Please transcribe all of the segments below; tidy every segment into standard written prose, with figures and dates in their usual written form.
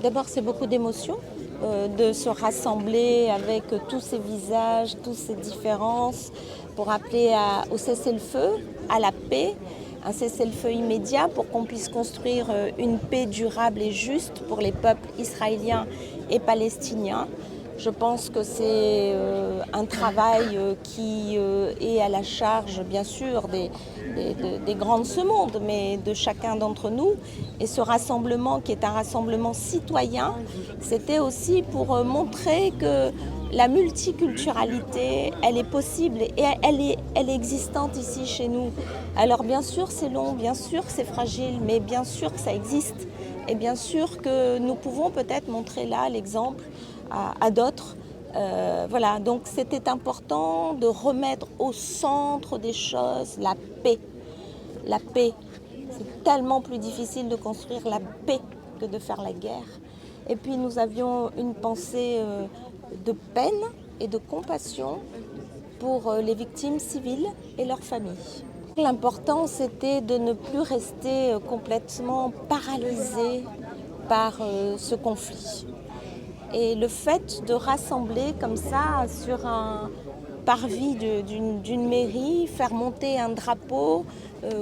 D'abord, c'est beaucoup d'émotions de se rassembler avec tous ces visages, toutes ces différences pour appeler au cessez-le-feu, à la paix, un cessez-le-feu immédiat pour qu'on puisse construire une paix durable et juste pour les peuples israéliens et palestiniens. Je pense que c'est un travail qui est à la charge, bien sûr, des grands de ce monde, mais de chacun d'entre nous. Et ce rassemblement, qui est un rassemblement citoyen, c'était aussi pour montrer que la multiculturalité, elle est possible et elle est existante ici chez nous. Alors bien sûr, c'est long, bien sûr, c'est fragile, mais bien sûr que ça existe. Et bien sûr que nous pouvons peut-être montrer là l'exemple à d'autres. Voilà, donc c'était important de remettre au centre des choses la paix. La paix. C'est tellement plus difficile de construire la paix que de faire la guerre. Et puis nous avions une pensée de peine et de compassion pour les victimes civiles et leurs familles. L'important, c'était de ne plus rester complètement paralysé par ce conflit. Et le fait de rassembler comme ça sur un parvis d'une mairie, faire monter un drapeau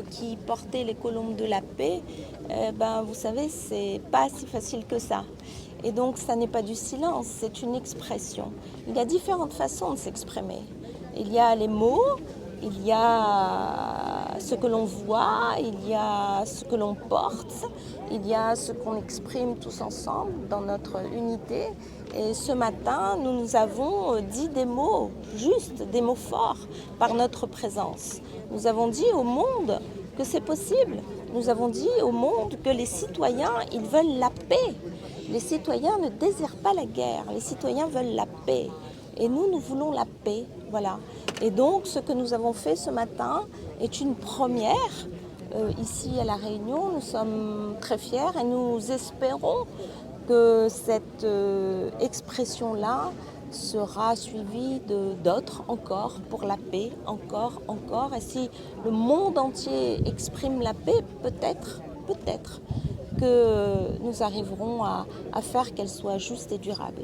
qui portait les colombes de la paix, vous savez, c'est pas si facile que ça. Et donc, ça n'est pas du silence, c'est une expression. Il y a différentes façons de s'exprimer. Il y a les mots, il y a ce que l'on voit, il y a ce que l'on porte, il y a ce qu'on exprime tous ensemble dans notre unité. Et ce matin, nous avons dit des mots justes, des mots forts par notre présence. Nous avons dit au monde que c'est possible. Nous avons dit au monde que les citoyens, ils veulent la paix. Les citoyens ne désirent pas la guerre, les citoyens veulent la paix. Et nous voulons la paix, voilà. Et donc, ce que nous avons fait ce matin est une première. Ici à La Réunion, nous sommes très fiers et nous espérons que cette expression-là sera suivie d'autres encore pour la paix, encore. Et si le monde entier exprime la paix, peut-être que nous arriverons à faire qu'elle soit juste et durable.